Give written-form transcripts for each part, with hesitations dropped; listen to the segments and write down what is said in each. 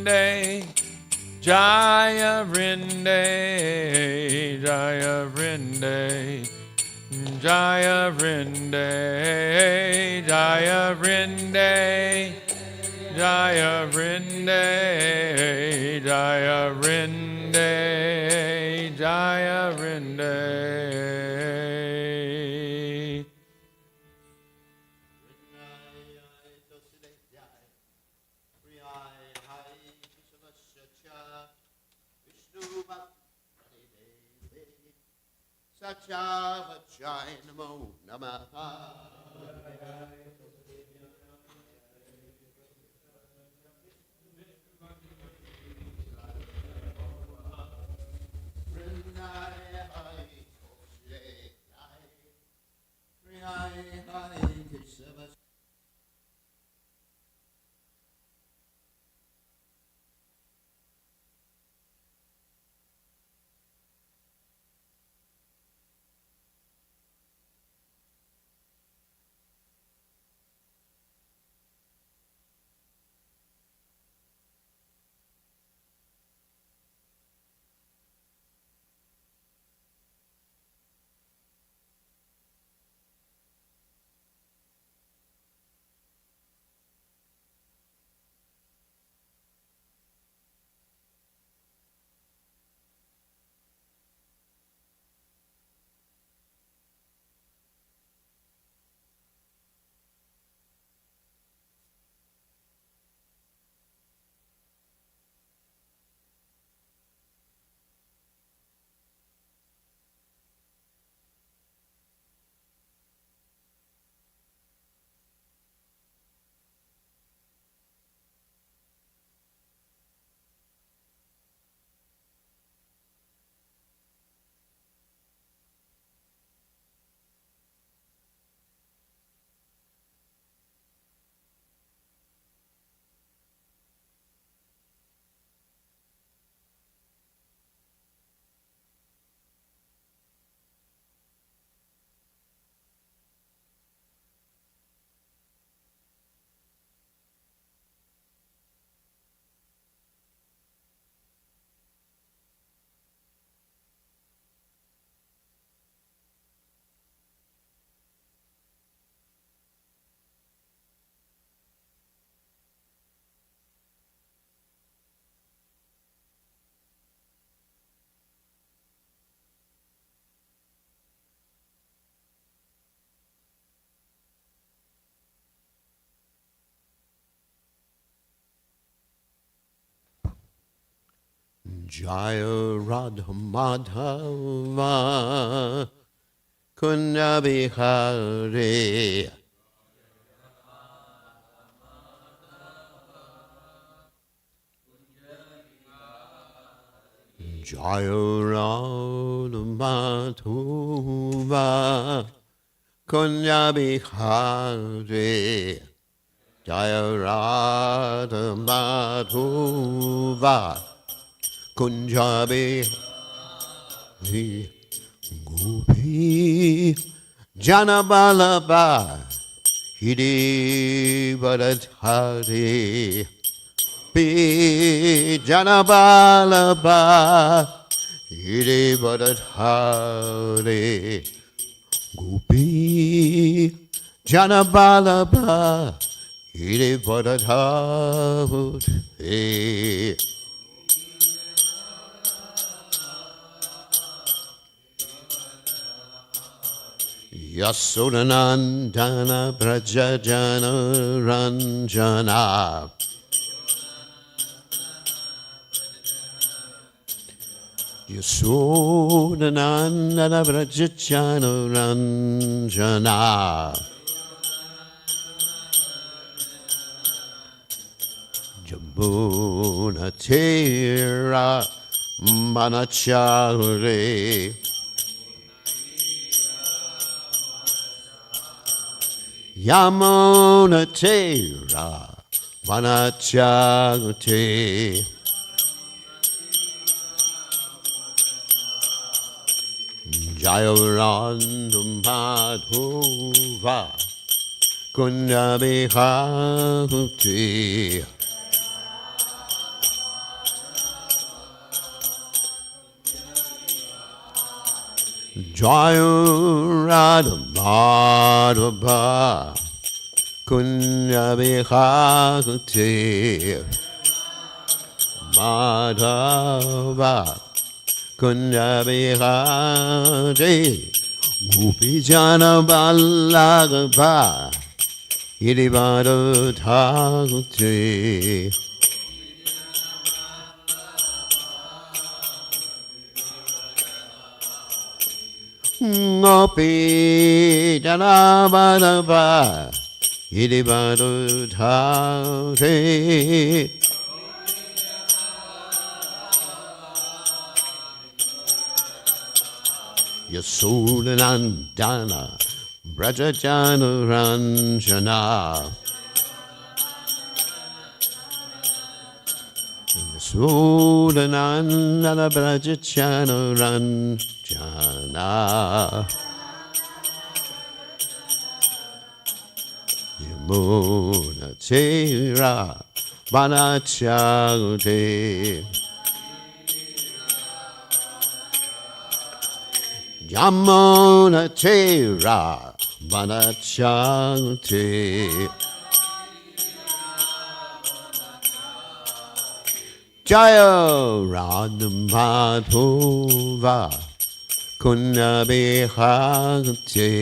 Rinde, Jaya Rinde, Jaya Rinde, Jaya Rinde, Jaya Rinde, Jaya Rinde, Jaya Rinde, Jaya Rinde. Satya Vachai Namo Namaha. Jaya Radha Madhava Kunda Bihari Jaya Radha Madhava Kunda Bihari Jaya Radha Madhava Kunjabi Gopi Janabalaba Hidi Vadadhari Pi Janabalaba Hidi Vadadhari Gopi Janabalaba Hidi Vadadhari Yasodanandana Brajajana Ranjana Yasodanandana Brajajana Ranjana Jambuna Tera Manachare Yamuna Tera Vanachagate Jayarandam Madhuva Kundabihati Jaya Radha Madhava Kunya Bihakti Madhava Kunya Bihakti Gopijana Ballagapa Irivada Dhakti Gopi Janabadava Irivada Dhakti Yasodanandana Brajajana Ranjana Yasodanandana Brajajana Ranjana Yamuna Tera Vanachagute Yamuna Tera Vanachagute Jaya Radha Madhava Kunya Bihakti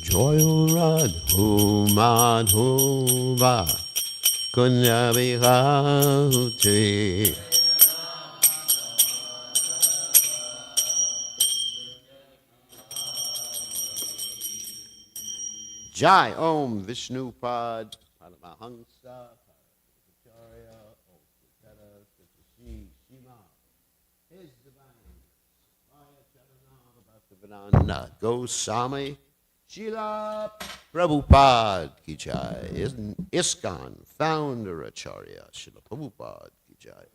Jaya Radha Madhava Kunya Bihakti Jai Om Vishnu Pad Paramahansa Paracharya Om Sutara Sutashi Shima His Divine Vaya Charanava Bhaktivedanta Goswami Srila Prabhupada Ki Jai ISKCON Founder Acharya Srila Prabhupada Ki Jai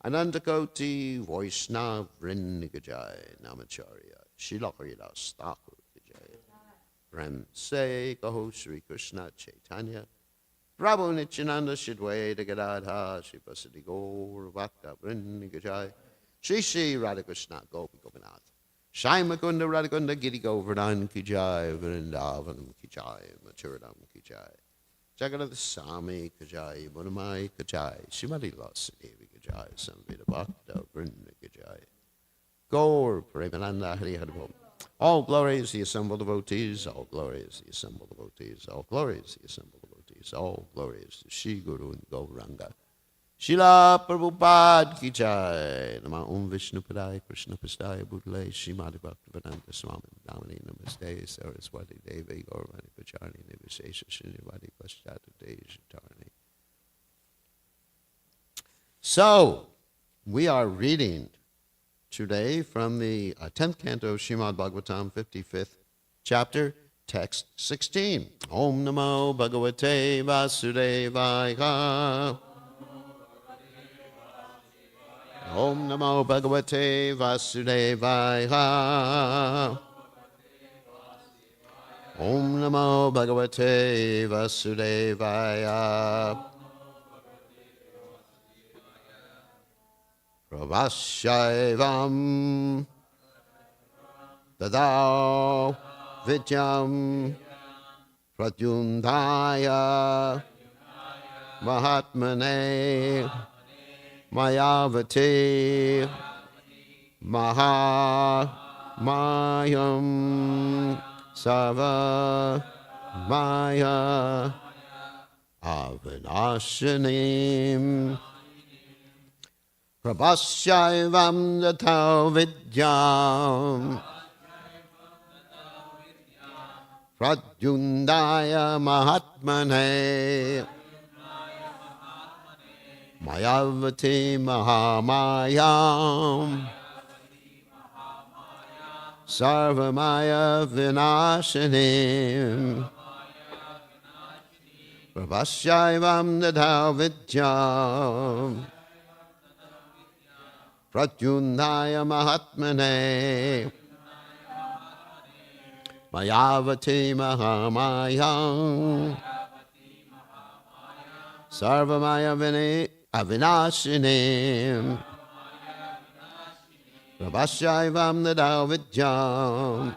Anandakoti Vaishnav Vrinda Ki Jai Namacharya Srila Haridas Thakur Ki Jai Prem Se Kaho Shri Krishna Chaitanya Prabhu Nityananda Shidwaita Gadadha Shri Vasadi Gaur Bhakta Vrinda Ki Jai Shri Shri Radhakrishna Gopi Gopinath Shai Mukunda Radhakunda Giri Govardhan Ki Jai Vrindavanam Ki Jai Maturadam Ki Jai Jagannath Swami Ki Jai Munamai Ki Jai Shrimati Lasadevi Ki Jai Samveda Bhakta Vrinda Ki Jai Gaur Premananda Hari Hari Bom All glories the assembled devotees, all glories the assembled devotees, all glories the assembled devotees, all glories to Shri Guru and Gauranga. Srila Prabhupada Ki Jai. Nama Om Vishnu Padaya Krishna Pastaya Bhutale Srimati Bhaktivedanta Swami Damani Namaste Saraswati Devi Gauravani Pacharni Nivasesha Srinivadi Paschata Dejatarni. So, we are reading today from the 10th canto Srimad Bhagavatam, 55th chapter, text 16. Om Namo Bhagavate Vasudevaya. Om Namo Bhagavate Vasudevaya. Om Namo Bhagavate Vasudevaya. Pravashaivam Dadao Vidyam Pratyundaya Mahatmane Mayavati Mahamayam Sava Maya Avinashanim Prabhasyaivam Datao Vidyam Pradyundaya Mahatmane Mayavati Mahamayam Sarvamaya Vinashinim Prabhasyaivam Datao Vidyam Pratyundaya Mahatmane Mayavati Mahamayam Sarvamaya Avinashinim Prabhasyaivam Nadao Vidyam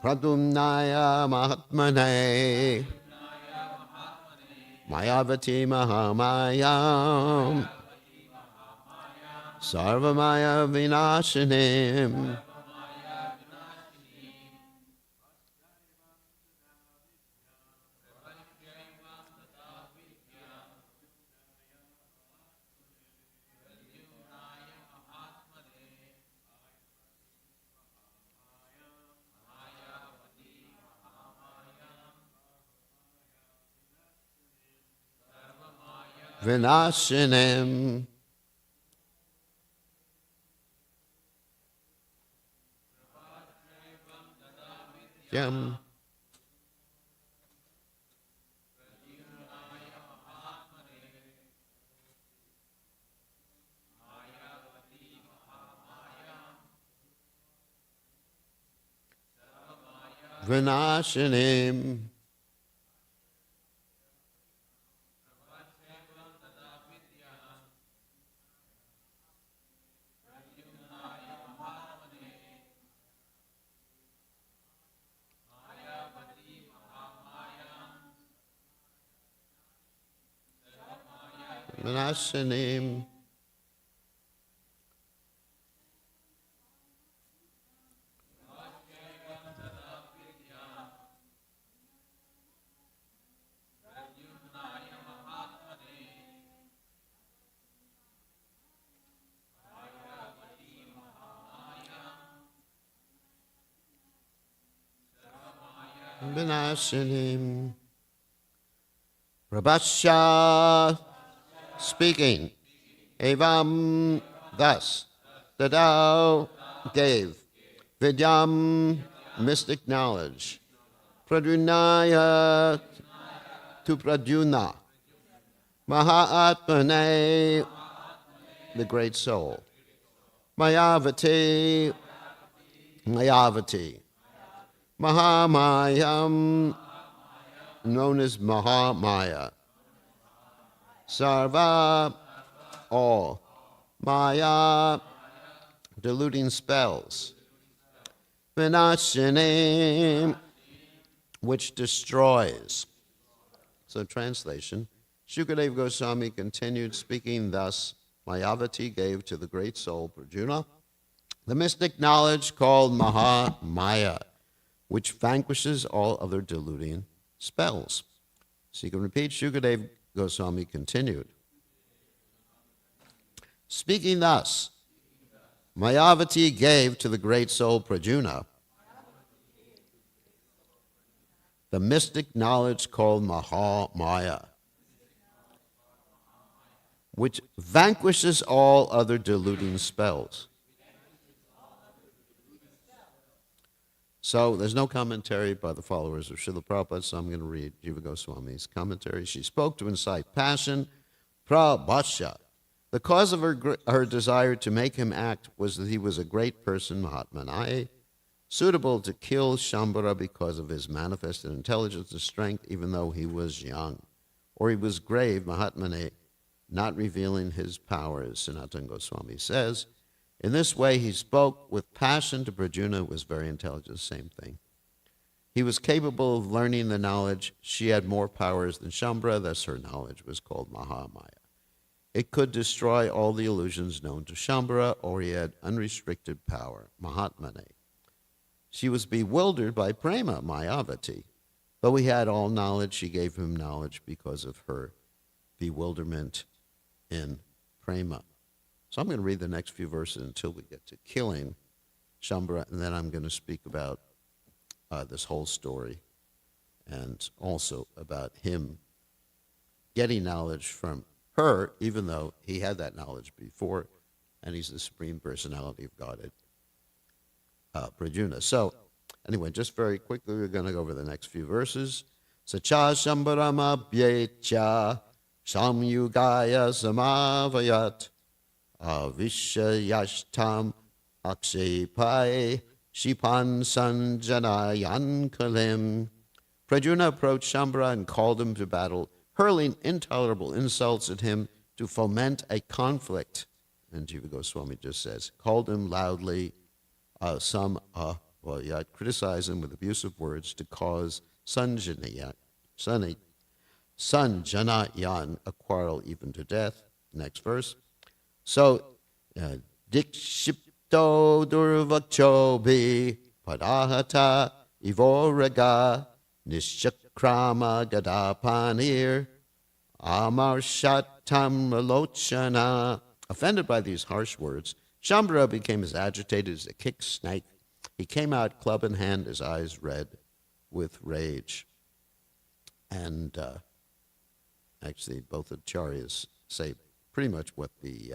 Pradumnaya Mahatmane Mayavati Mahamayam Sarvamaya Vinashinim Vinashinim Yam Vinashinim Vinashinim Vinashinim Prabhasya speaking Evam thus Dadao gave Vidyam mystic knowledge Pradunaya to Pradyuna Mahatmane the great soul Mayavati Mahamayam known as Mahamaya Sarva all Maya deluding spells Vinashinim which destroys. So translation, Shukadeva Goswami continued speaking thus, Mayavati gave to the great soul Prajuna the mystic knowledge called Mahamaya, which vanquishes all other deluding spells. So you can repeat, Shukadeva Goswami continued. Speaking thus, Mayavati gave to the great soul Prajuna the mystic knowledge called Mahamaya, which vanquishes all other deluding spells. So there's no commentary by the followers of Srila Prabhupada, so I'm going to read Jiva Goswami's commentary. She spoke to incite passion, prabhasya. The cause of her desire to make him act was that he was a great person, Mahatmanaye, suitable to kill Shambhara because of his manifested intelligence and strength, even though he was young. Or he was grave, Mahatmanaye, not revealing his powers, Sanatana Goswami says. In this way, he spoke with passion to Prajuna, who was very intelligent, same thing. He was capable of learning the knowledge. She had more powers than Shambhara, thus her knowledge was called Mahamaya. It could destroy all the illusions known to Shambhara, or he had unrestricted power, Mahatmane. She was bewildered by prema, Mayavati. Though he had all knowledge, she gave him knowledge because of her bewilderment in prema. So I'm going to read the next few verses until we get to killing Shambhara, and then I'm going to speak about this whole story and also about him getting knowledge from her, even though he had that knowledge before, and he's the Supreme Personality of Godhead, Prajuna. So anyway, just very quickly, we're going to go over the next few verses. Sacha Shambharamabhyecha Samyugaya Samavayat Avishayashtam Akshepai Shipan Sanjanayan Kalim. Prajuna approached Shambhara and called him to battle, hurling intolerable insults at him to foment a conflict. And Jiva Goswami just says, called him loudly, criticized him with abusive words to cause Sanjanayan, a quarrel even to death. Next verse. So, Dikshipto Durvakchobi Padahata Ivoraga Nishakrama Gadapanir Amarshatam Ralochana. Offended by these harsh words, Shambhara became as agitated as a kicked snake. He came out, club in hand, his eyes red with rage. And actually, both acharyas say pretty much what the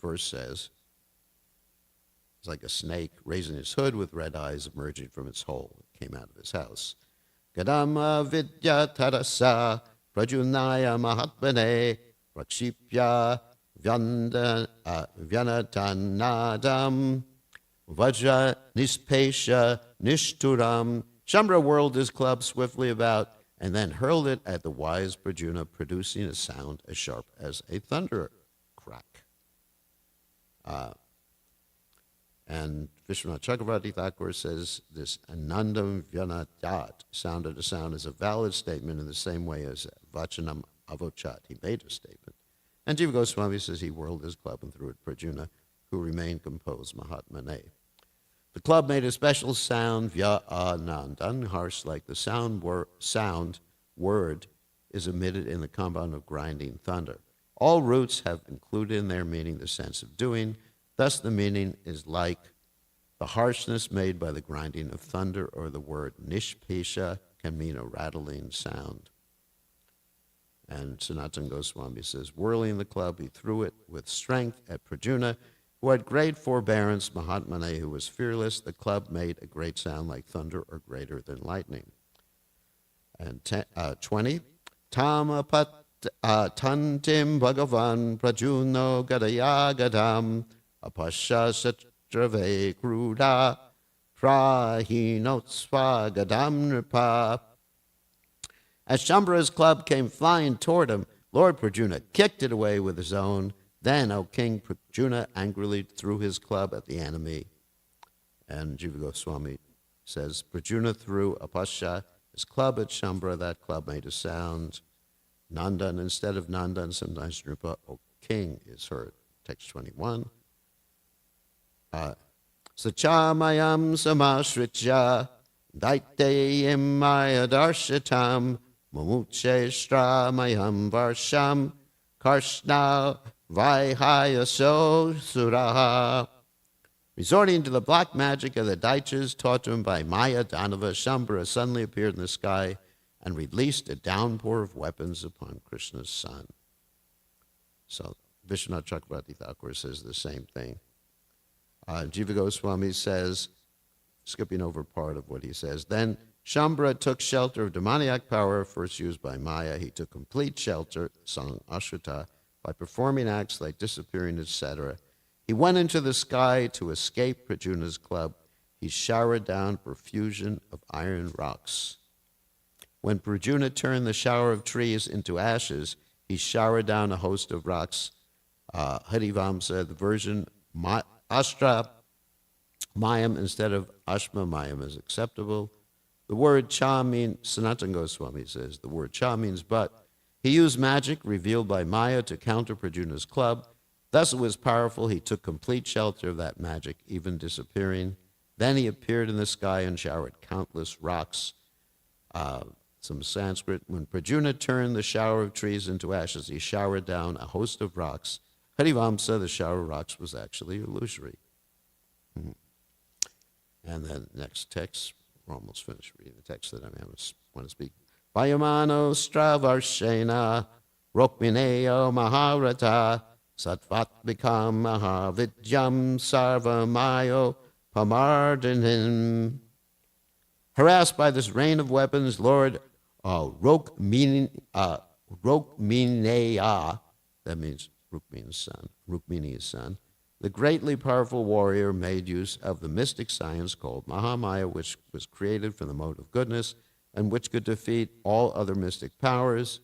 verse says. It's like a snake raising his hood with red eyes emerging from its hole. It came out of his house. Gadama vidya tarasa prajunaya mahatmane prakshipya vyanatanadam vajra nispesha nishturam. Shambhara whirled his club swiftly about and then hurled it at the wise Prajuna, producing a sound as sharp as a thunder crack. And Vishwanath Chakravarti Thakur says this Anandam Vyanadat sounded a sound as a valid statement in the same way as Vachanam Avochat. He made a statement. And Jiva Goswami says he whirled his club and threw it at Prajuna, who remained composed, Mahatmane. The club made a special sound, Vya Anandan, harsh like the sound word is emitted in the compound of grinding thunder. All roots have included in their meaning the sense of doing. Thus the meaning is like the harshness made by the grinding of thunder, or the word nishpesha can mean a rattling sound. And Sanatana Goswami says, whirling the club, he threw it with strength at Prajuna, who had great forbearance, Mahatmane, who was fearless. The club made a great sound like thunder or greater than lightning. And 20, Tamapat tantim bhagavan prajuno gadayagadam apasha satrave kruda prahinotsva gadam nripa. As Shambhara's club came flying toward him, Lord Prajuna kicked it away with his own. Then, O King, Prajuna angrily threw his club at the enemy. And Jiva Goswami says, Prajuna threw Apasha, his club at Shambhara. That club made a sound. Nandan, instead of Nandan, sometimes Nripa, O King, is heard. Text 21. Sachamayam samashritya daiteyim mayadarshitam mamuche shramayam varsham karshna vaihayaso suraha. Resorting to the black magic of the Daityas taught to him by Maya Danava, Shambhara suddenly appeared in the sky and released a downpour of weapons upon Krishna's son. So Vishwanath Chakravarti Thakur says the same thing. Jiva Goswami says, skipping over part of what he says, then Shambhara took shelter of demoniac power first used by Maya. He took complete shelter, sung Ashruta, by performing acts like disappearing, etc. He went into the sky to escape Prajuna's club. He showered down profusion of iron rocks. When Prajuna turned the shower of trees into ashes, he showered down a host of rocks. Harivamsa, the version Ashtra Mayam instead of Ashma Mayam is acceptable. The word cha means, Sanatana Goswami says, the word cha means but. He used magic revealed by Maya to counter Prajuna's club. Thus it was powerful. He took complete shelter of that magic, even disappearing. Then he appeared in the sky and showered countless rocks. Some Sanskrit. When Prajuna turned the shower of trees into ashes, he showered down a host of rocks. Harivamsa, the shower of rocks, was actually illusory. And then next text, we're almost finished reading the text that I want to speak. Vayamano stravarshena rokmineo maharata satvat vikam mahavidyam sarvamayo pamardanim. Harassed by this rain of weapons, Lord Rokmineya, that means Rukmini's son, the greatly powerful warrior made use of the mystic science called Mahamaya, which was created from the mode of goodness and which could defeat all other mystic powers.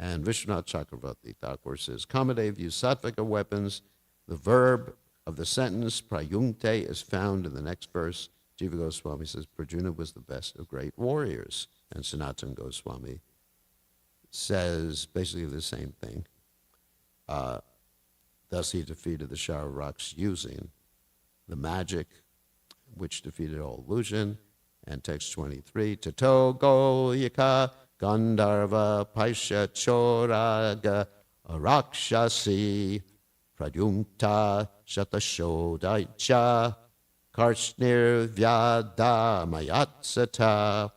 And Vishwanath Chakravarti Thakur says, Kamadev used sattvika weapons. The verb of the sentence, prayunkte, is found in the next verse. Jiva Goswami says, Prajuna was the best of great warriors. And Sanatana Goswami says basically the same thing. Thus he defeated the Shauraks using the magic which defeated all illusion. And text 23, Tato Goyaka Gandharva Paisha Choraga Rakshasi Pradyunkta Shatashodaicha Karshnir Vyada Mayatsata.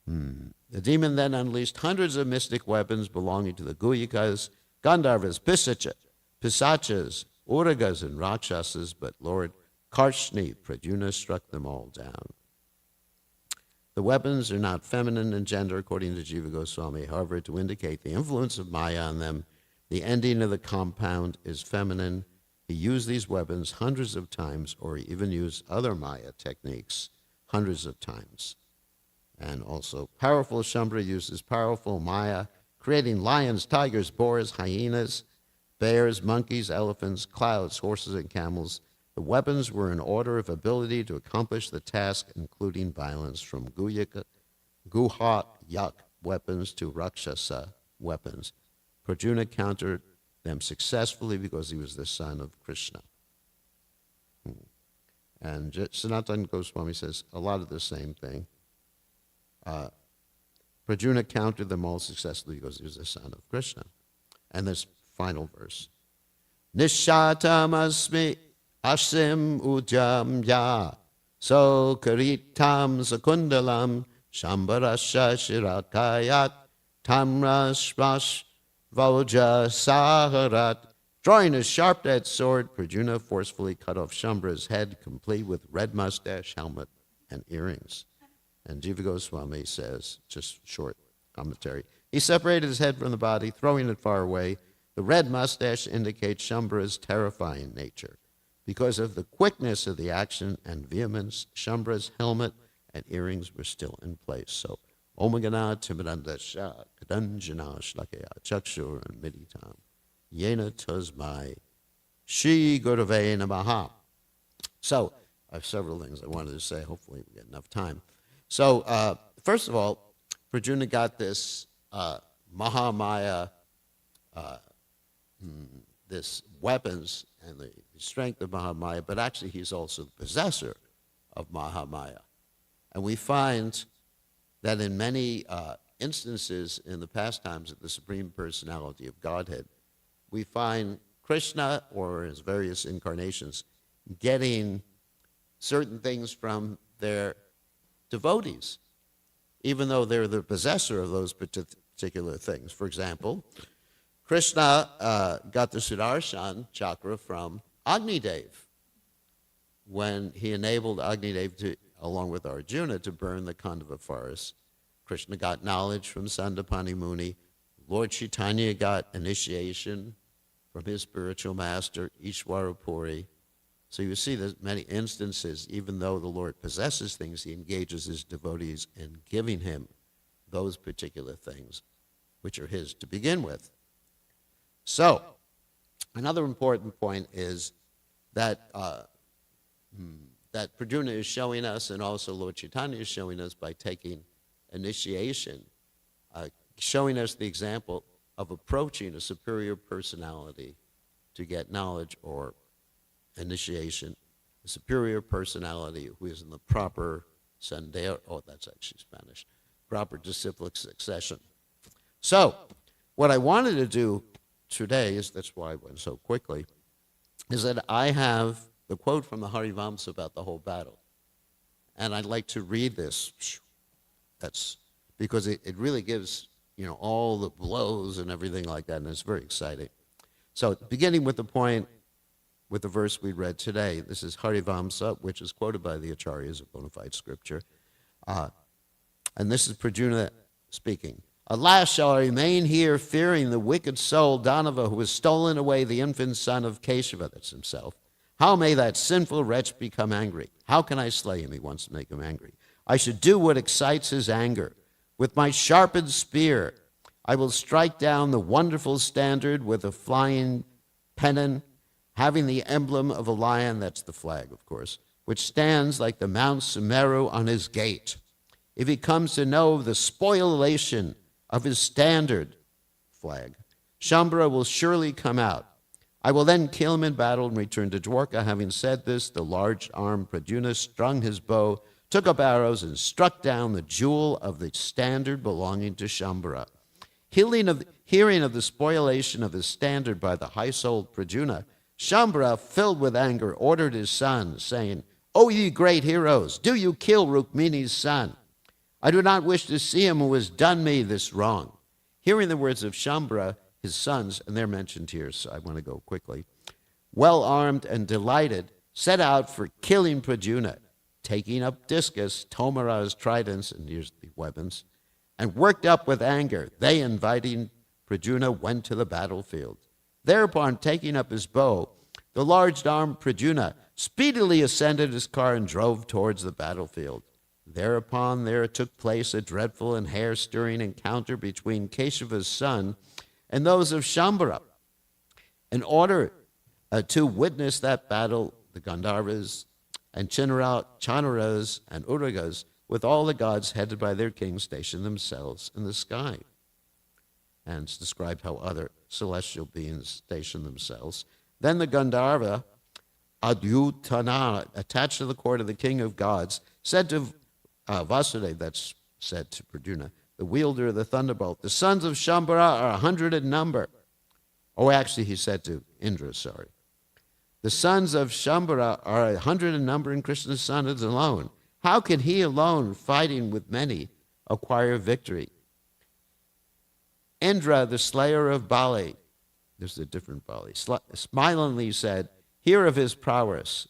The demon then unleashed hundreds of mystic weapons belonging to the Guyakas, Gandharvas, Pisachas, Uragas, and Rakshasas, but Lord Karshni, Pradyumna, struck them all down. The weapons are not feminine in gender, according to Jiva Goswami. However, to indicate the influence of Maya on them, the ending of the compound is feminine. He used these weapons hundreds of times, or he even used other Maya techniques hundreds of times. And also, powerful Shambhara uses powerful Maya, creating lions, tigers, boars, hyenas, bears, monkeys, elephants, clouds, horses, and camels. The weapons were in order of ability to accomplish the task, including violence, from Guha-yak weapons to Rakshasa weapons. Prajuna countered them successfully because he was the son of Krishna. And Sanatana Goswami says a lot of the same thing. Prajuna countered them all successfully because he was the son of Krishna. And this final verse. Nishatam asim ujam ya so karitam sakundalam shambarasha shirakayat tamrashmash vauja saharat. Drawing his sharp-edged sword, Prajuna forcefully cut off Shambhara's head, complete with red mustache, helmet, and earrings. And Jiva Goswami says, just short commentary, he separated his head from the body, throwing it far away. The red mustache indicates Shambhara's terrifying nature. Because of the quickness of the action and vehemence, Shambhara's helmet and earrings were still in place. So, Omagana Timirandasha Kadanjana Shlakaya Chakshur and Miditam Yena Tuzmai Shri Gurave Namaha. So, I have several things I wanted to say. Hopefully we get enough time. So, first of all, Prajuna got this Mahamaya, this weapons and the strength of Mahamaya, but actually he's also the possessor of Mahamaya. And we find that in many instances in the pastimes of the Supreme Personality of Godhead, we find Krishna, or his various incarnations, getting certain things from their devotees, even though they're the possessor of those particular things. For example, Krishna got the Sudarshan chakra from Agnidev when he enabled Agnidev to, along with Arjuna, to burn the Khandava forest. Krishna got knowledge from Sandapani Muni. Lord Chaitanya got initiation from his spiritual master, Ishwara Puri. So you see there's many instances, even though the Lord possesses things, he engages his devotees in giving him those particular things, which are his to begin with. So, another important point is that that Prajuna is showing us, and also Lord Chaitanya is showing us by taking initiation, showing us the example of approaching a superior personality to get knowledge or initiation, a superior personality who is in the proper sendero, that's actually Spanish, proper disciplic succession. So, what I wanted to do today is, that's why I went so quickly, is that I have the quote from the Harivamsa about the whole battle. And I'd like to read this. That's because it really gives, all the blows and everything like that, and it's very exciting. So beginning with the point, with the verse we read today, this is Harivamsa, which is quoted by the Acharyas of bona fide scripture. And this is Prajuna speaking. Alas, shall I remain here fearing the wicked soul Danava who has stolen away the infant son of Keshava, that's himself. How may that sinful wretch become angry? How can I slay him? He wants to make him angry. I should do what excites his anger. With my sharpened spear, I will strike down the wonderful standard with a flying pennon, having the emblem of a lion," that's the flag, of course, "which stands like the Mount Sumeru on his gate. If he comes to know of the spoliation of his standard," flag, "Shambhala will surely come out. I will then kill him in battle and return to Dwarka." Having said this, the large-armed Pradyumna strung his bow, took up arrows, and struck down the jewel of the standard belonging to Shambhala. Hearing of the spoliation of his standard by the high-souled Pradyumna, Shambhala, filled with anger, ordered his sons, saying, "O ye great heroes, do you kill Rukmini's son? I do not wish to see him who has done me this wrong." Hearing the words of Shambhala, his sons, and they're mentioned here, so I want to go quickly, well armed and delighted, set out for killing Pradyumna, taking up discus, tomaras, tridents, and here's the weapons, and worked up with anger, they, inviting Pradyumna, went to the battlefield. Thereupon, taking up his bow, the large-armed Pradyumna speedily ascended his car and drove towards the battlefield. Thereupon there took place a dreadful and hair-stirring encounter between Keshava's son and those of Shambhala. In order to witness that battle, the Gandharvas and Chanaras and Uragas, with all the gods headed by their kings, stationed themselves in the sky. And it's described how other celestial beings stationed themselves. Then the Gandharva, Adyutana, attached to the court of the king of gods, said to Vasudeva, that's said to Pradyumna, the wielder of the thunderbolt, "The sons of Shambhala are 100 in number." Oh, actually, he said to Indra, sorry. "The sons of Shambhala are 100 in number, and Krishna's son is alone. How can he alone, fighting with many, acquire victory?" Indra, the slayer of Bali, there's a different Bali, smilingly said, "Hear of his prowess."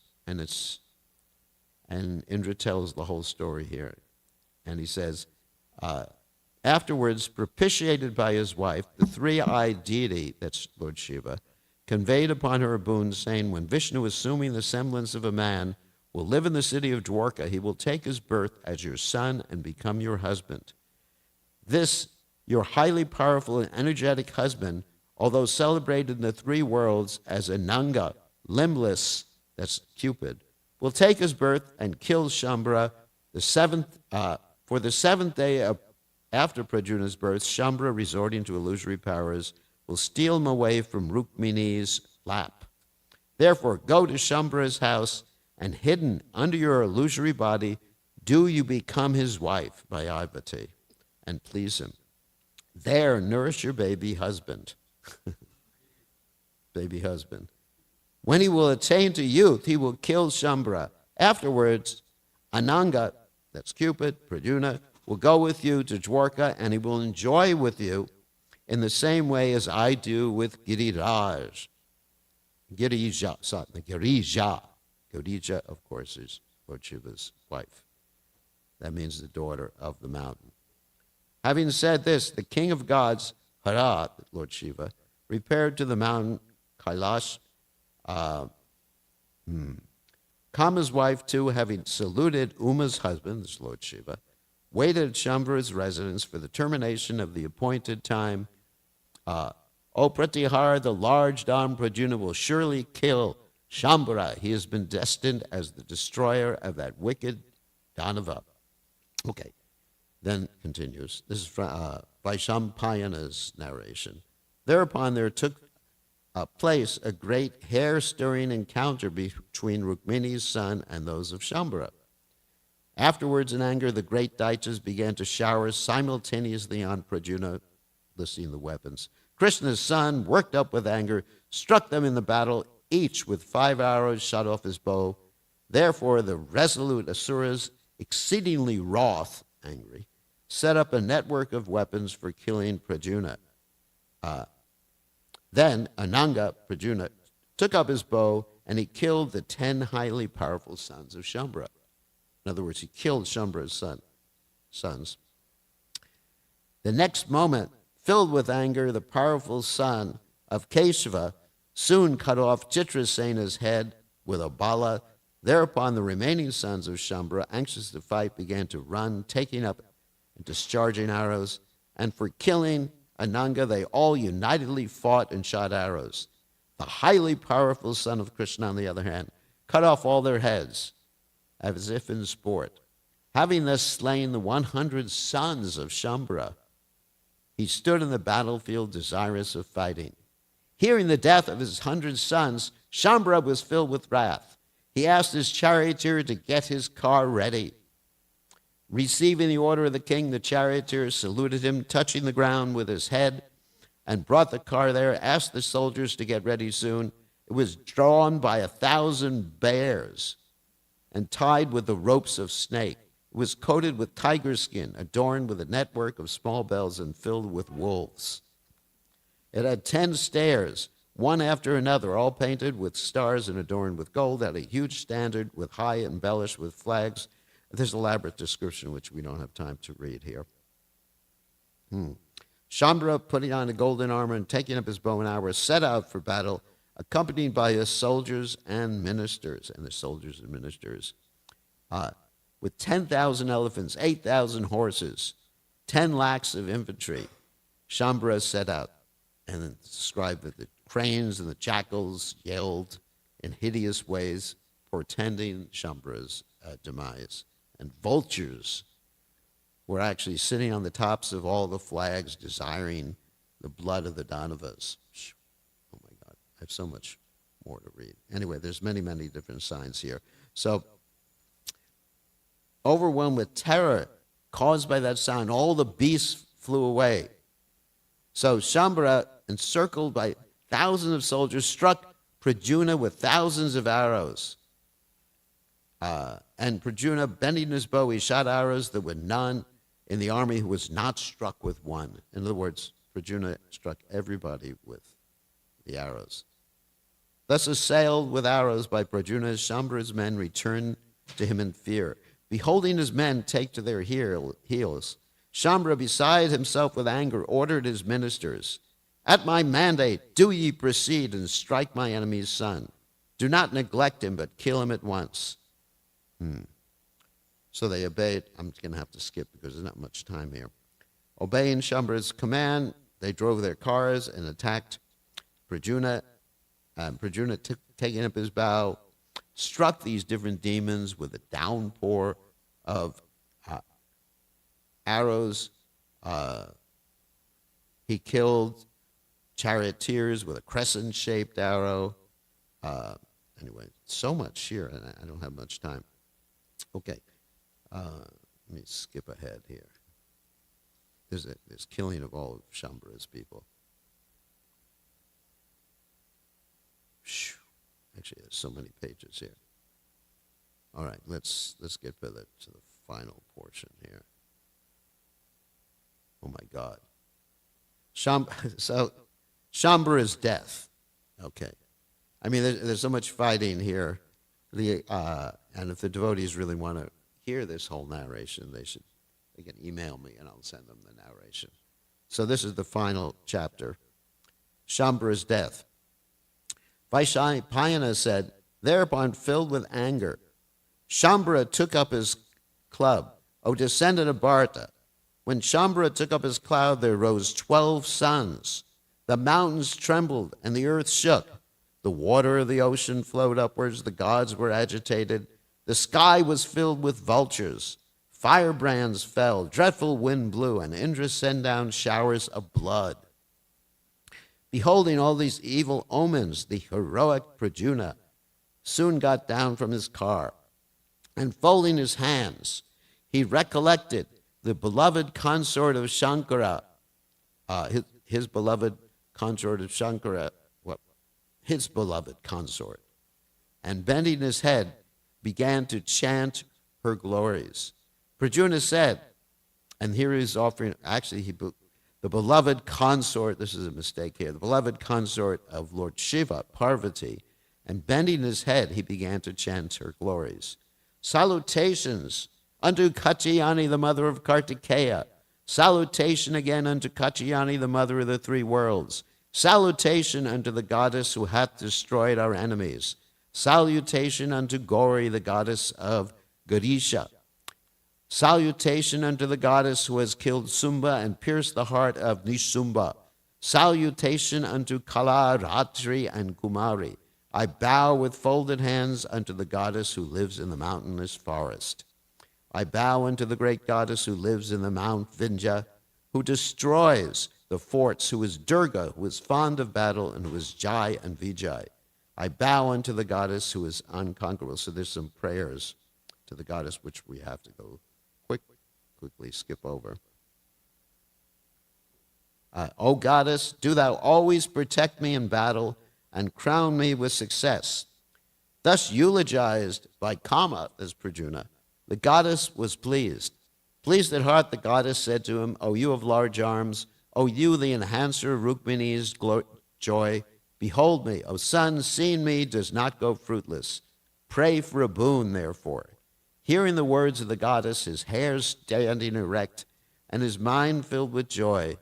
And Indra tells the whole story here. And he says, afterwards, propitiated by his wife, the three-eyed deity, that's Lord Shiva, conveyed upon her a boon, saying, "When Vishnu, assuming the semblance of a man, will live in the city of Dwarka, he will take his birth as your son and become your husband. This, your highly powerful and energetic husband, although celebrated in the three worlds as Ananga, limbless, that's Cupid, will take his birth and kill Shambhala. For the seventh day after Pradyumna's birth, Shambhala, resorting to illusory powers, will steal him away from Rukmini's lap. Therefore, go to Shambhala's house, and hidden under your illusory body, do you become his wife, Mayavati, and please him. There, nourish your baby husband." Baby husband. "When he will attain to youth, he will kill Shambhala. Afterwards, Ananga," that's Cupid, Pradyumna, "will go with you to Dwarka, and he will enjoy with you in the same way as I do with Giriraj." Girija, Girija, of course, is Lord Shiva's wife. That means the daughter of the mountain. Having said this, the king of gods, Hara, Lord Shiva, repaired to the mountain Kailash. Kama's wife, too, having saluted Uma's husband, this Lord Shiva, waited at Shambhala's residence for the termination of the appointed time. O Pratihara, the large-armed Pradyumna will surely kill Shambhala. He has been destined as the destroyer of that wicked Danava. Okay, then continues. This is from Vaishampayana's narration. Thereupon there took place a great hair-stirring encounter between Rukmini's son and those of Shambhala. Afterwards, in anger, the great Daityas began to shower simultaneously on Pradyumna, listing the weapons. Krishna's son, worked up with anger, struck them in the battle, each with 5 arrows shot off his bow. Therefore, the resolute Asuras, exceedingly wroth, angry, set up a network of weapons for killing Pradyumna. Then Ananga, Pradyumna, took up his bow, and he killed the 10 highly powerful sons of Shambhala. In other words, he killed Shambhala's sons. The next moment, filled with anger, the powerful son of Keshava soon cut off Chitrasena's head with a bala. Thereupon the remaining sons of Shambhala, anxious to fight, began to run, taking up and discharging arrows. And for killing Ananga, they all unitedly fought and shot arrows. The highly powerful son of Krishna, on the other hand, cut off all their heads, as if in sport. Having thus slain the 100 sons of Shambhara, he stood in the battlefield desirous of fighting. Hearing the death of his 100 sons, Shambhara was filled with wrath. He asked his charioteer to get his car ready. Receiving the order of the king, the charioteer saluted him, touching the ground with his head, and brought the car there, asked the soldiers to get ready soon. It was drawn by 1,000 bears and tied with the ropes of snake. It was coated with tiger skin, adorned with a network of small bells, and filled with wolves. It had 10 stairs, one after another, all painted with stars and adorned with gold. It had a huge standard with high embellished with flags. There's an elaborate description, which we don't have time to read here. Shambhara, putting on a golden armor and taking up his bow and arrow, set out for battle, accompanied by his soldiers and ministers, with 10,000 elephants, 8,000 horses, 10 lakhs of infantry. Shambhara set out, and then described that the cranes and the jackals yelled in hideous ways, portending Shambhara's demise. And vultures were actually sitting on the tops of all the flags, desiring the blood of the Danavas. Oh my God, I have so much more to read. Anyway, there's many, many different signs here. So, overwhelmed with terror caused by that sound, all the beasts flew away. So Shambhara, encircled by thousands of soldiers, struck Pradyumna with thousands of arrows. And Pradyumna, bending his bow, he shot arrows. There were none in the army who was not struck with one. In other words, Pradyumna struck everybody with the arrows. Thus assailed with arrows by Pradyumna, Shambhara's men returned to him in fear. Beholding his men take to their heels, Shambhara, beside himself with anger, ordered his ministers, "At my mandate, do ye proceed and strike my enemy's son. Do not neglect him, but kill him at once." So they obeyed. I'm going to have to skip because there's not much time here. Obeying Shambhara's command, they drove their cars and attacked Pradyumna. Pradyumna, taking up his bow, struck these different demons with a downpour of arrows. He killed charioteers with a crescent-shaped arrow. Anyway, so much here, and I don't have much time. Okay, let me skip ahead here. There's killing of all of Shambhara's people. Actually, there's so many pages here. All right, let's get further to the final portion here. Oh my God. So Shambhara's death. Okay. I mean, there's so much fighting here. And if the devotees really want to hear this whole narration, they can email me and I'll send them the narration. So this is the final chapter. Shambhara's death. Vaishapayana said, thereupon filled with anger, Shambhara took up his club, O descendant of Bharata. When Shambhara took up his cloud, there rose 12 suns. The mountains trembled and the earth shook. The water of the ocean flowed upwards. The gods were agitated. The sky was filled with vultures. Firebrands fell. Dreadful wind blew, and Indra sent down showers of blood. Beholding all these evil omens, the heroic Pradyumna soon got down from his car, and folding his hands, he recollected the beloved consort of Shankara, his beloved consort of Shankara, his beloved consort, and bending his head, began to chant her glories. Pradyumna said, and here he's offering, actually, the beloved consort, this is a mistake here, the beloved consort of Lord Shiva, Parvati, and bending his head, he began to chant her glories. Salutations unto Katyayani, the mother of Kartikeya. Salutation again unto Katyayani, the mother of the three worlds. Salutation unto the goddess who hath destroyed our enemies. Salutation unto Gauri, the goddess of Garisha. Salutation unto the goddess who has killed Sumba and pierced the heart of Nishumba. Salutation unto Kala, Ratri, and Kumari. I bow with folded hands unto the goddess who lives in the mountainous forest. I bow unto the great goddess who lives in the Mount Vindhya, who destroys the forts, who is Durga, who is fond of battle, and who is Jai and Vijay. I bow unto the goddess who is unconquerable. So there's some prayers to the goddess, which we have to go quickly skip over. O goddess, do thou always protect me in battle and crown me with success. Thus eulogized by Kama as Prajuna, the goddess was pleased. Pleased at heart, the goddess said to him, O you of large arms, O you, the enhancer of Rukmini's joy, behold me, O son, seeing me does not go fruitless. Pray for a boon, therefore. Hearing the words of the goddess, his hair standing erect, and his mind filled with joy,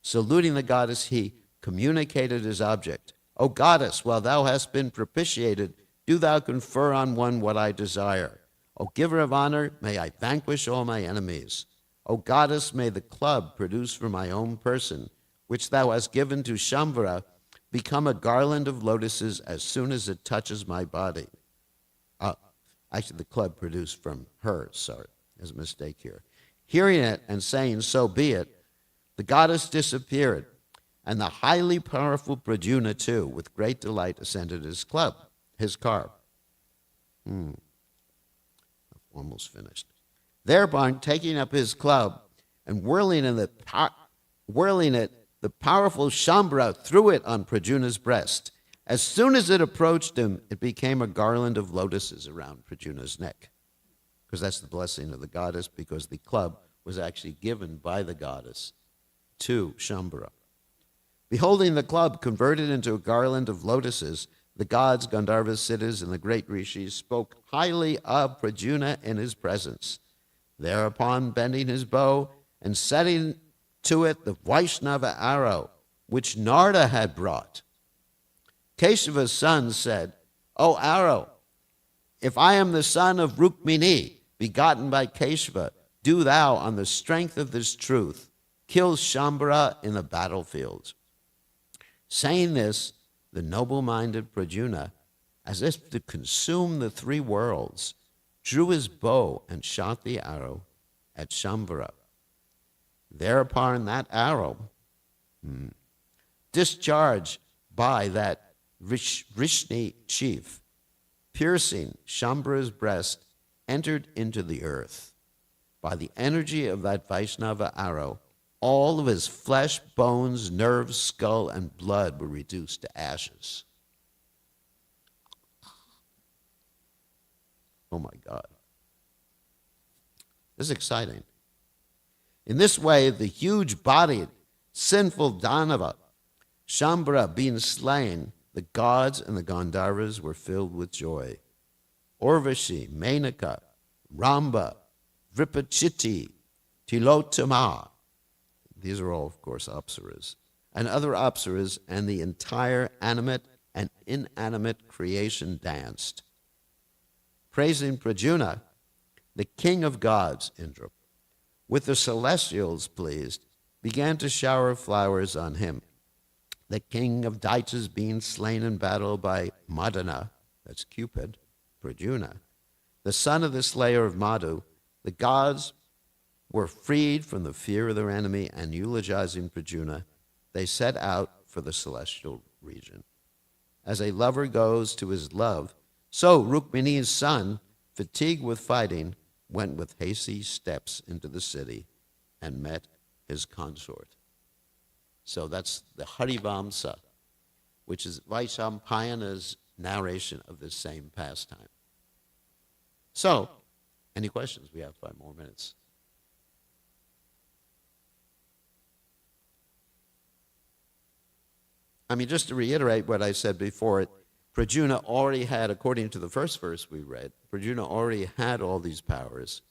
saluting the goddess, he communicated his object. O goddess, while thou hast been propitiated, do thou confer on one what I desire. O giver of honor, may I vanquish all my enemies. O goddess, may the club produced for my own person, which thou hast given to Shambhara, become a garland of lotuses as soon as it touches my body. Actually, the club produced from her, sorry, there's a mistake here. Hearing it and saying, so be it, the goddess disappeared, and the highly powerful Prajuna, too, with great delight ascended his car. Almost finished. Thereupon, taking up his club and whirling it, the powerful Shambhara threw it on Prajuna's breast. As soon as it approached him, it became a garland of lotuses around Prajuna's neck, because that's the blessing of the goddess, because the club was actually given by the goddess to Shambhara. Beholding the club converted into a garland of lotuses, the gods, Gandharvas, Siddhas, and the great rishis spoke highly of Prajuna in his presence. Thereupon, bending his bow and setting to it the Vaishnava arrow, which Narada had brought, Keshava's son said, O arrow, if I am the son of Rukmini, begotten by Keshava, do thou, on the strength of this truth, kill Shambhara in the battlefield. Saying this, the noble-minded Prajuna, as if to consume the three worlds, drew his bow and shot the arrow at Shambhara. Thereupon that arrow, discharged by that Vrishni chief, piercing Shambhara's breast, entered into the earth. By the energy of that Vaishnava arrow, all of his flesh, bones, nerves, skull, and blood were reduced to ashes. Oh my God. This is exciting. In this way, the huge-bodied, sinful Danava, Shambhara, being slain, the gods and the Gandharvas were filled with joy. Urvashi, Menaka, Ramba, Vripachiti, Tilotama, these are all, of course, apsaras, and other apsaras, and the entire animate and inanimate creation danced. Praising Prajuna, the king of gods, Indra, with the celestials pleased, began to shower flowers on him. The king of Daityas being slain in battle by Madana, that's Cupid, Prajuna, the son of the slayer of Madhu, the gods were freed from the fear of their enemy, and eulogizing Prajuna, they set out for the celestial region. As a lover goes to his love, so Rukmini's son, fatigued with fighting, went with hasty steps into the city and met his consort. So that's the Harivamsa, which is Vaishampayana's narration of this same pastime. So, any questions? We have 5 more minutes. I mean, just to reiterate what I said before, Prajuna already had, according to the first verse we read, Prajuna already had all these powers,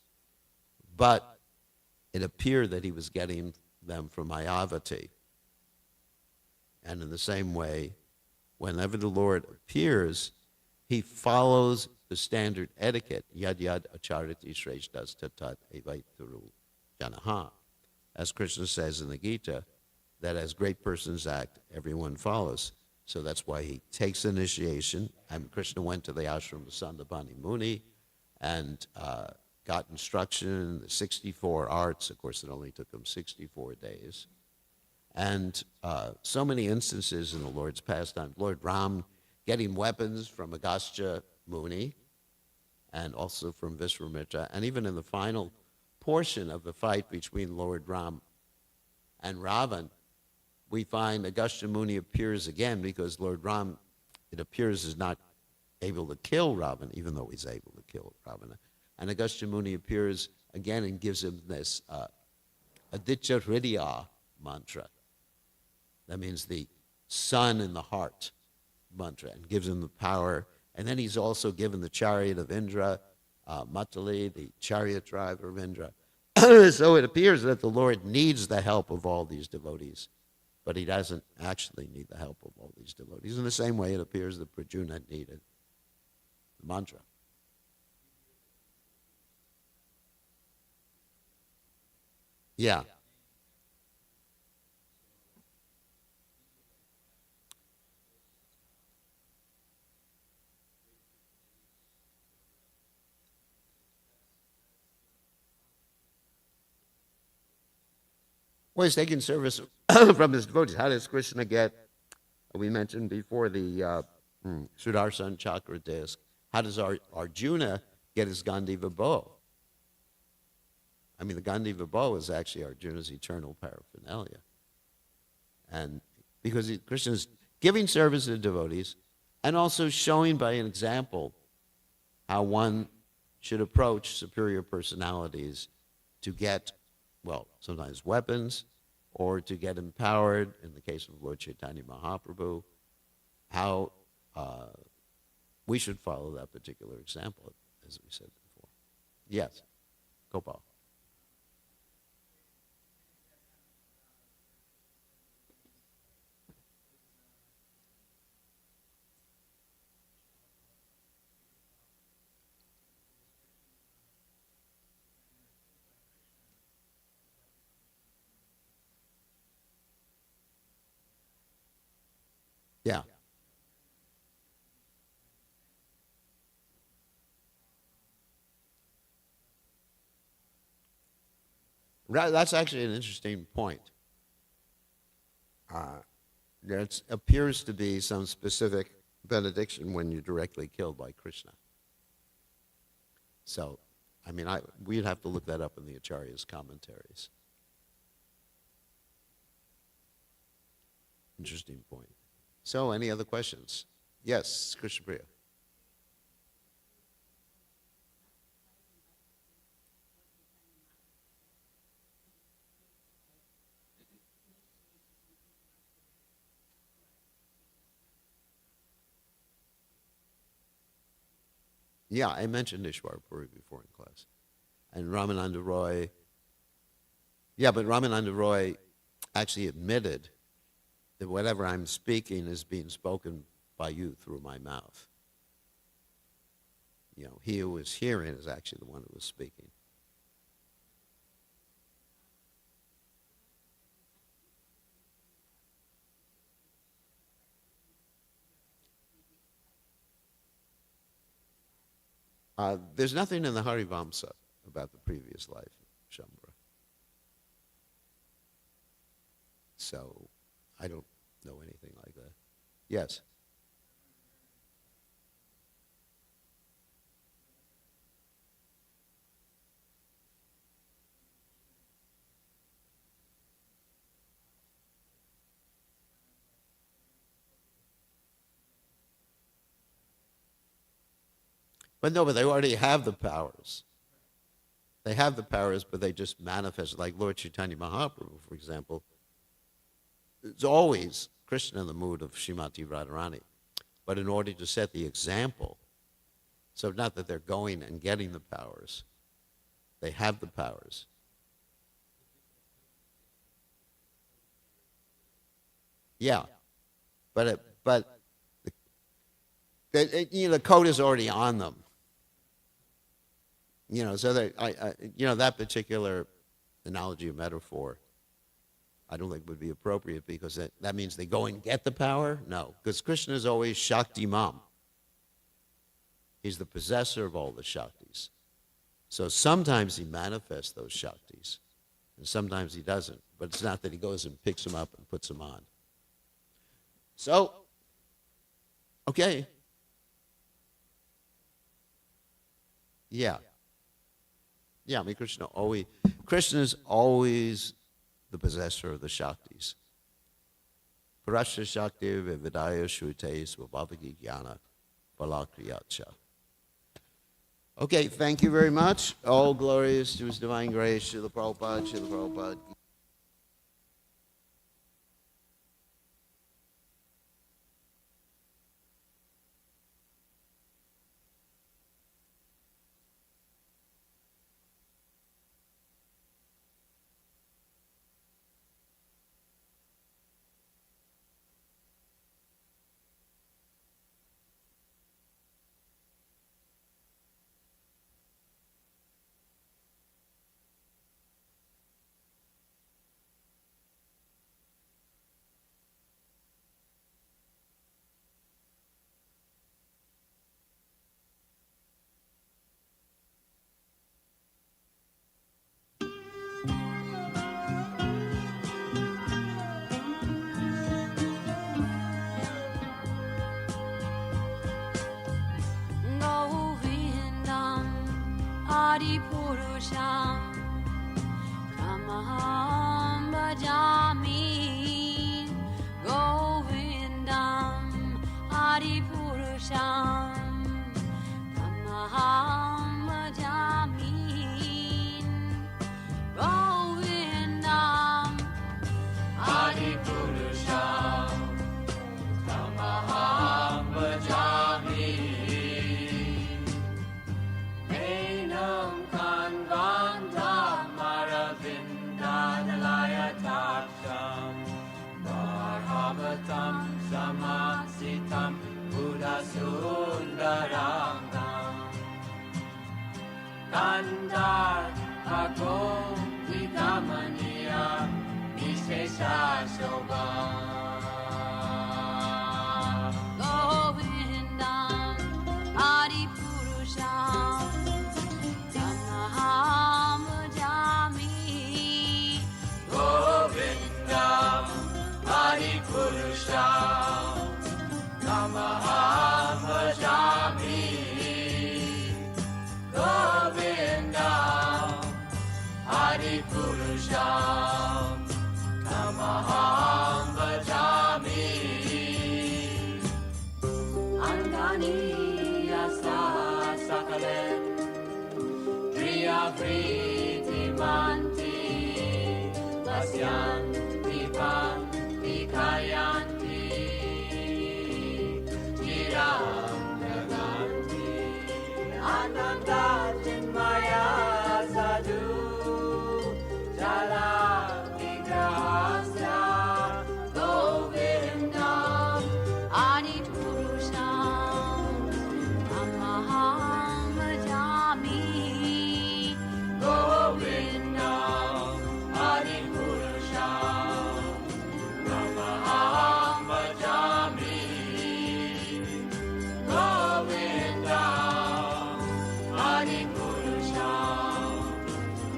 but it appeared that he was getting them from Mayavati. And in the same way, whenever the Lord appears, he follows the standard etiquette, yad yad acharati shreshtas tatat evaituru janaha. As Krishna says in the Gita, that as great persons act, everyone follows. So that's why he takes initiation. And Krishna went to the ashram of Sandapani Muni and got instruction in the 64 arts. Of course, it only took him 64 days. And so many instances in the Lord's pastime. Lord Ram getting weapons from Agastya Muni and also from Visvamitra. And even in the final portion of the fight between Lord Ram and Ravan, we find Agastya Muni appears again because Lord Ram, it appears, is not able to kill Ravana, even though he's able to kill Ravana. And Agastya Muni appears again and gives him this Aditya Hridaya mantra. That means the sun in the heart mantra, and gives him the power. And then he's also given the chariot of Indra, Matali, the chariot driver of Indra. So it appears that the Lord needs the help of all these devotees, but he doesn't actually need the help of all these devotees. In the same way, it appears that Prajuna needed the mantra. Yeah. Well, he's taking service from his devotees. How does Krishna get, we mentioned before, the Sudarshan Chakra disc. How does Arjuna get his Gandiva bow? I mean, the Gandiva bow is actually Arjuna's eternal paraphernalia. And because Krishna's giving service to the devotees and also showing by an example how one should approach superior personalities to get, well, sometimes weapons, or to get empowered, in the case of Lord Chaitanya Mahaprabhu, how we should follow that particular example, as we said before. Yes, Gopal. Yeah. That's actually an interesting point. There appears to be some specific benediction when you're directly killed by Krishna. So, I mean, we'd have to look that up in the Acharya's commentaries. Interesting point. So, any other questions? Yes, Krishna Priya. Yeah, I mentioned Ishwar Puri before in class. And Ramananda Roy, yeah, but Ramananda Roy actually admitted that whatever I'm speaking is being spoken by you through my mouth. You know, he who is hearing is actually the one who is speaking. There's nothing in the Harivamsa about the previous life of Shambhara. So I don't know anything like that. Yes? But no, but they already have the powers. They have the powers, but they just manifest, like Lord Chaitanya Mahaprabhu, for example. It's always Krishna in the mood of Srimati Radharani. But in order to set the example, so not that they're going and getting the powers, they have the powers. Yeah, but the code is already on them. So that that particular analogy or metaphor, I don't think would be appropriate because that means they go and get the power. No, because Krishna is always Shakti Mam. He's the possessor of all the Shaktis. So sometimes he manifests those Shaktis, and sometimes he doesn't. But it's not that he goes and picks them up and puts them on. So, okay. Yeah. Yeah, I mean, Krishna is always the possessor of the Shaktis. Parashya Shakti Vividaya Shrute Svabhavaki Jnana Balakriyacha. Okay, thank you very much. All glories to His Divine Grace, Srila Prabhupada, Srila Prabhupada. Purusham Tamaham Bhajami Govindam Adi Purusham Tamaham Bhajami Govindam Adi Purusham Tamaham Bhajami Samasitam Buddha Sundarangam Kandar Agom Vikamaniya Vishesha Shobha Govindam Adi Purusham Tamaham Bhajami Govindam Adi Purusham Tamaham Bhajami Govindam Adi Purusham Tamaham Bhajami Angani Yasa Sakalen Priya Vriti Manti Vasyan Dipan Dikayanti Jiram Naganti Ananda Chinmaya Sadhu Jala Vigrahasya Govindam Adi Purusham Tamaham Bhajami Govindam Adi Purusham Tamaham Bhajami Govindam Adi Purusham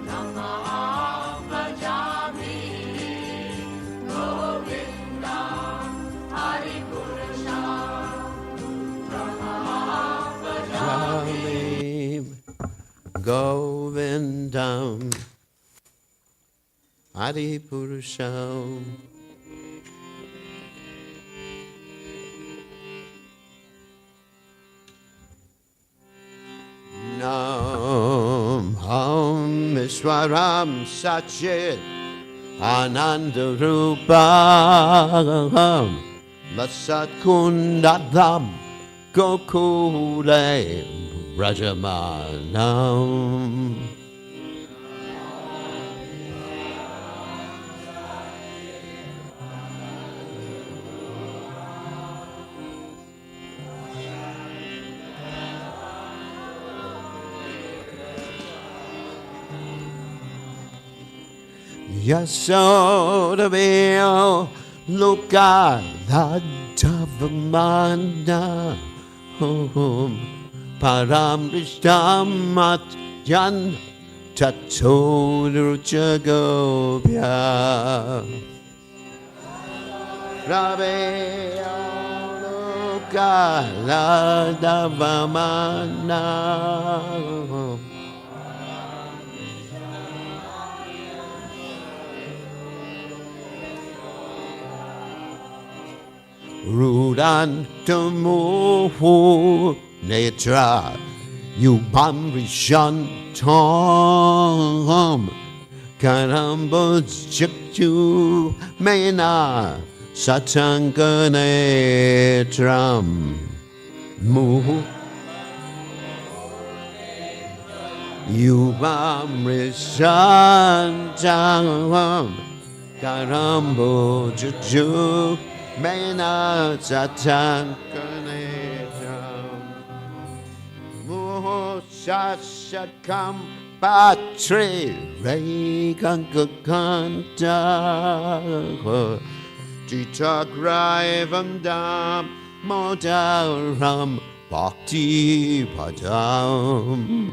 Tamaham Bhajami Govindam Adi Purusham Tamaham Bhajami Govindam Adi Purusham. Nam Ham Ishwaram Satchit Ananda Rupam Vasat Kundadam Gokule Rajamanam. Yasodaveo Loka Ladavamana Paramrishtamat Yan Tatodruchagopya Raveo Loka Ladavamana Rudantamuhu Netra Yubam Rishantam Karambos Chaktu Mena Satanganetram Muhu Yubam Rishantam Karambo Chaktu Mena Satanganetram Muhosashakam Patre Reikankakanta Titagrayavandam Modaram Bhakti Padam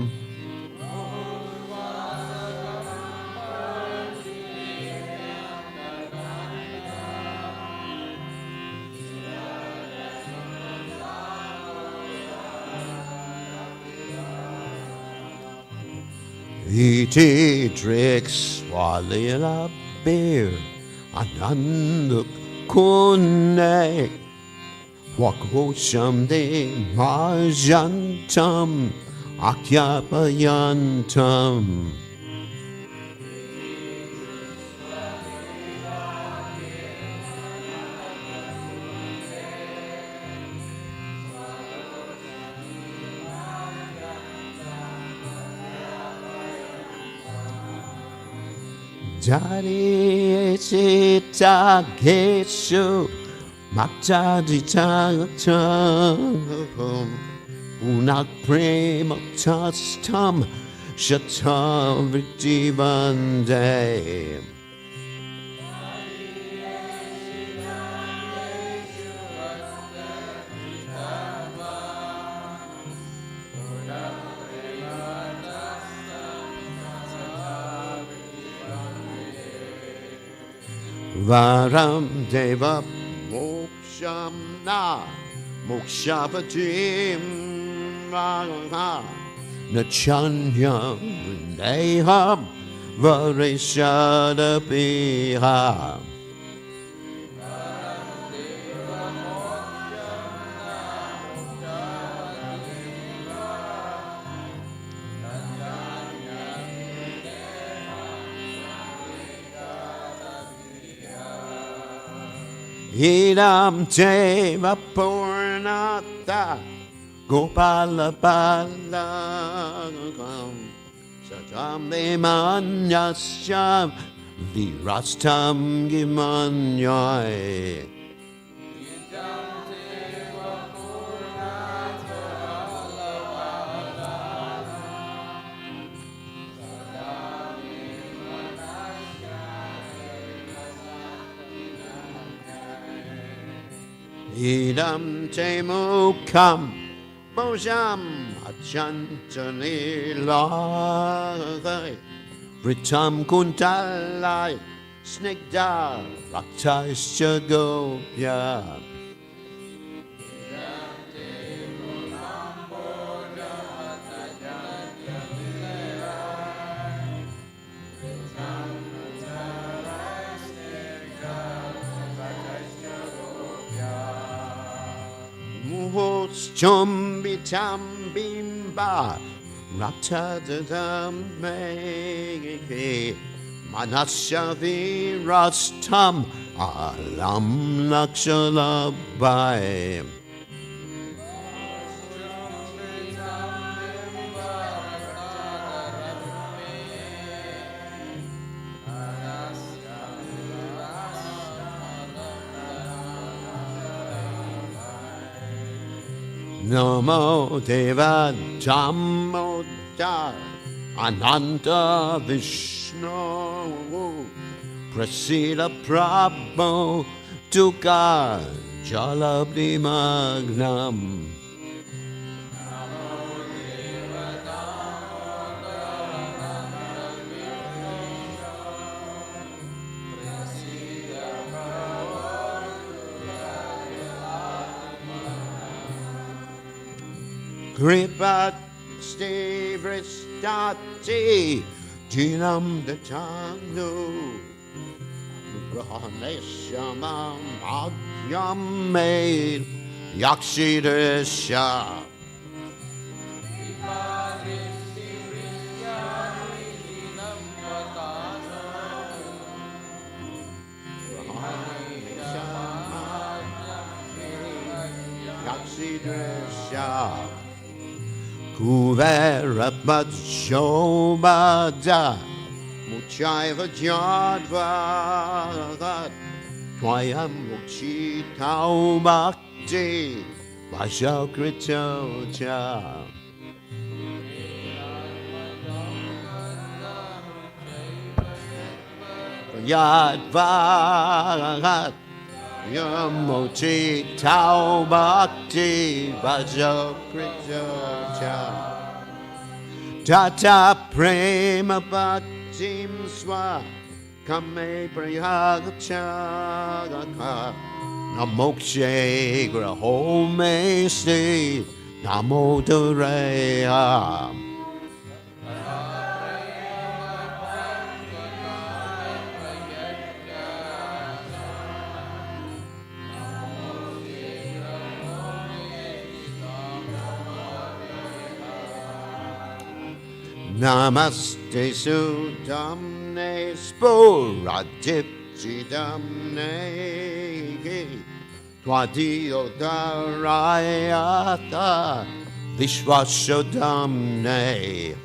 Iti Drix Walila Beer Ananda Kune Wakoshamde Majantam Akyapayantam Jari Sita Geshu Maktaditatam Unak Prema Tastam Shatavritivande Varam Deva Moksham Na Mokshavatim Raha Nachanyam Neham Vareshadapiha Idam Deva Purnata Gopala Balagam Satam Demanyasya Virastam Gimanyay Idam te mukam bojam achantani lai Vritam kuntalai snigda raktaischa gopya Chombitam bimba Ratadam meke Manasya virastam Alam lakshalabai Namo Deva Damodar Ananta Vishnu Prasida Prabhu Tuka Jalabdi Magnam. Kripat Stevristati Jinam Datanu Grahaneshamam Adyam Maid Yakshidasha Yakshidasha Kuverapat Shobada Muchaiva Jadva Twayam Mukshi Tau Bhakti Vashakritocha Yadva Yamochi Tau Bhakti Vajakritocha Tata Prema Bhaktim Swa Kame Prayagachagaka Namokshe Grahome Sti Namo Dureya Namaste Sudamne Sporadip Chidamne Twadio Darayata Vishwashodamne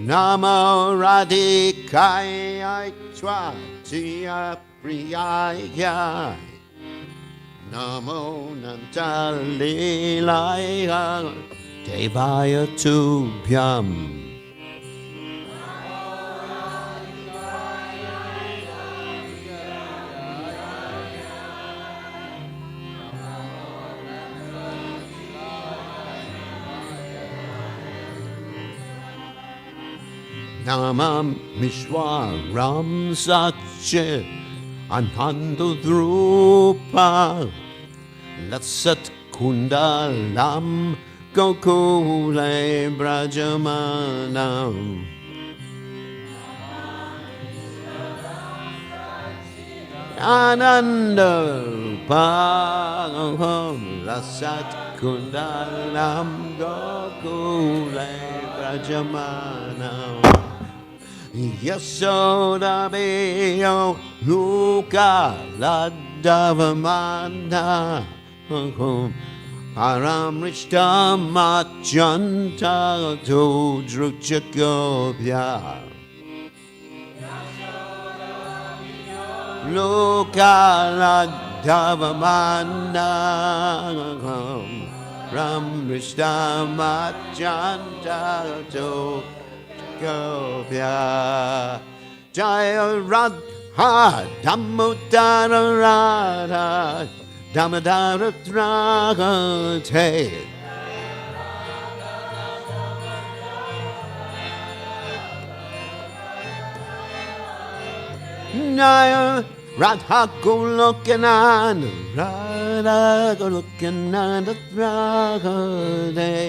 Namo Radhikaya Twatia Priyaya Namo Nantalilaya Devaya Tubhyam Namam Mishwaram Satchit Anhandu Drupa Latsat Kundalam Gokule Brajamanam Ananda Rupam Latsat Kundalam Gokule Brajamanam Yasoda Beyo Luka Ladavamana Param Rishta Machanta to Drukchakobya Luka Ladavamana Ram Rishta Machanta to Gopya Jaya Radha Damodara Radha Damodara Dragate Jaya Radha Golokanan Radha Golokanan Dragate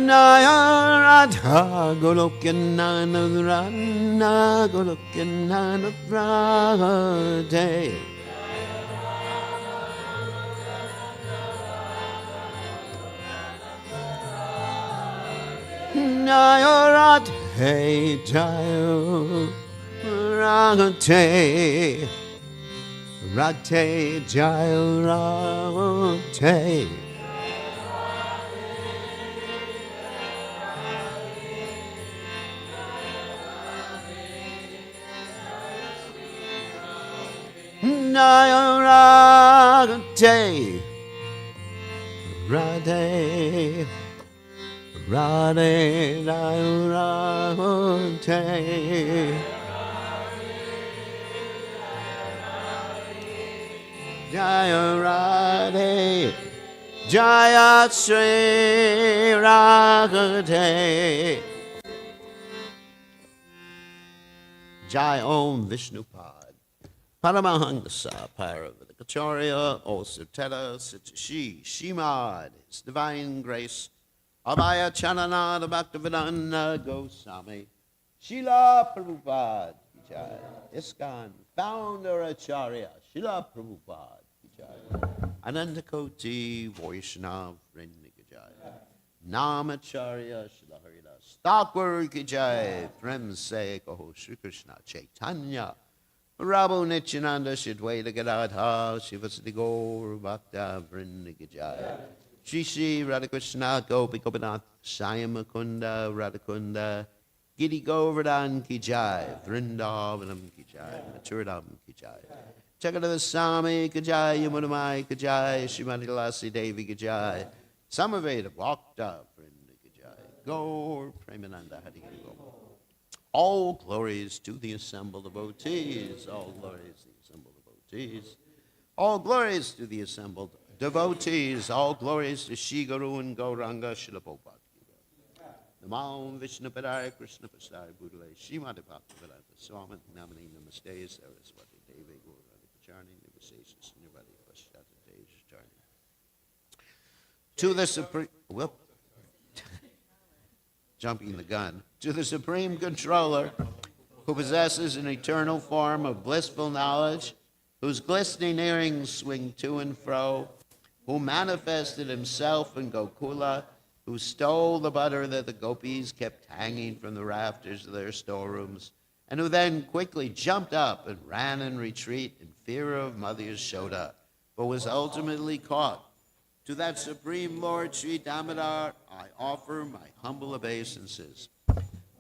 Naya Radha Golokanana Rana Golokanana Radhe Naya Radhe Jaya Radhe Radhe Jaya Radhe Rade, Rade, Rade, Rade, Jaya Rade, Jaya Sri Ragate, Jai Om Vishnupad, Paramahangasa, Paravadakacharya, Osuteta, Sitashi, Shimad, His Divine Grace, Abhaya Chananada Bhaktivedanta Goswami, Srila Prabhupada, Jai, ISKCON, Founder Acharya, Srila Prabhupada, Jai, Anandakoti, Vaishnav, Vrindigajaya, Namacharya, Srila Haridas, Thakur Kijay, Prem Se Kaho Sri Krishna Chaitanya, Prabhu Nityananda, Shidwaita Gadadha, Shivasati Gaur, Bhakta Vrindigajaya, Shri Shri Radhakrishna, Gopi Gopinath, Syamakunda, Radhakunda, Giri Govardhan Kijay, Vrindavanam Kijay, Maturadam Kijay, Chagadava Sami Kijay, Yamunamai Kijay, Shrimati Lasi Devi Kijay, Samaveda Bhakta Vrinda Kijay, Gaur Premananda Hari Gaur. All glories to the assembled devotees, all glories to the assembled devotees, all glories to the assembled devotees, all glories to Shri Guru and Gauranga Shilapopad. Namo Vishnu Padaya Krishna Pasaya Budale Shrimati Bhaktivedanta Swami Namani Namaste Saraswati Devi Gauranga Pacharni Nivasesha Nirvati Pashata Dejacharni. To the Supreme, jumping the gun, to the Supreme Controller, who possesses an eternal form of blissful knowledge, whose glistening earrings swing to and fro, who manifested himself in Gokula, who stole the butter that the gopis kept hanging from the rafters of their storerooms, and who then quickly jumped up and ran in retreat in fear of Mother Yashoda, but was ultimately caught. To that Supreme Lord Sri Damodar, I offer my humble obeisances.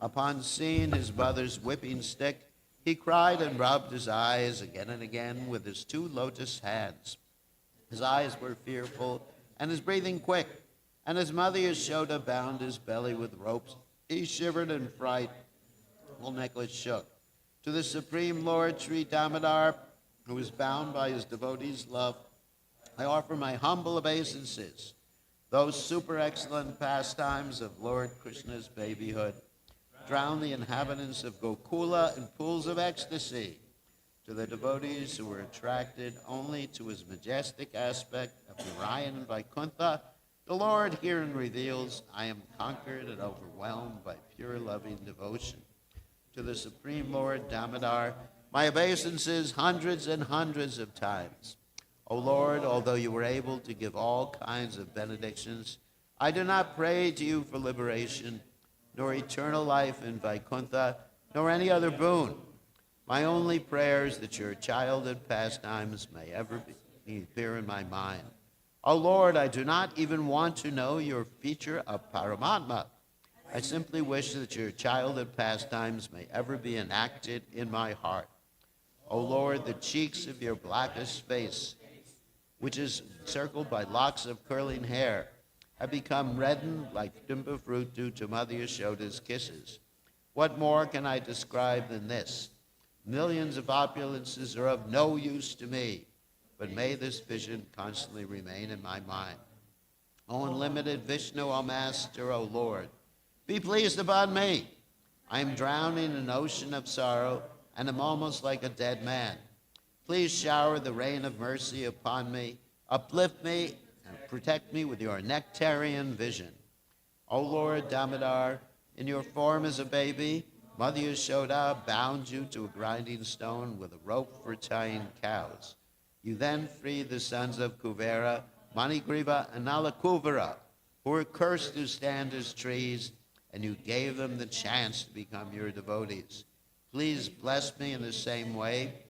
Upon seeing his mother's whipping stick, he cried and rubbed his eyes again and again with his two lotus hands. His eyes were fearful, and his breathing quick, and his mother Yashoda bound his belly with ropes. He shivered in fright, whole necklace shook. To the Supreme Lord Sri Damodar, who is bound by his devotees' love, I offer my humble obeisances. Those super excellent pastimes of Lord Krishna's babyhood drown the inhabitants of Gokula in pools of ecstasy. To the devotees who were attracted only to his majestic aspect of Narayan and Vaikuntha, the Lord herein reveals, I am conquered and overwhelmed by pure loving devotion. To the Supreme Lord Damodar, my obeisances hundreds and hundreds of times. O Lord, although you were able to give all kinds of benedictions, I do not pray to you for liberation, nor eternal life in Vaikuntha, nor any other boon. My only prayer is that your childhood pastimes may ever be clear in my mind. O Lord, I do not even want to know your feature of Paramatma. I simply wish that your childhood pastimes may ever be enacted in my heart. O Lord, the cheeks of your blackest face, which is encircled by locks of curling hair, have become reddened like timber fruit due to Mother Yashoda's kisses. What more can I describe than this? Millions of opulences are of no use to me, but may this vision constantly remain in my mind. O unlimited Vishnu, O Master, O Lord, be pleased upon me. I am drowning in an ocean of sorrow and am almost like a dead man. Please shower the rain of mercy upon me, uplift me, and protect me with your nectarian vision. O Lord Damodar, in your form as a baby, Mother Yashoda bound you to a grinding stone with a rope for tying cows. You then freed the sons of Kuvera, Manigriva, and Nalakuvara, who were cursed to stand as trees, and you gave them the chance to become your devotees. Please bless me in the same way,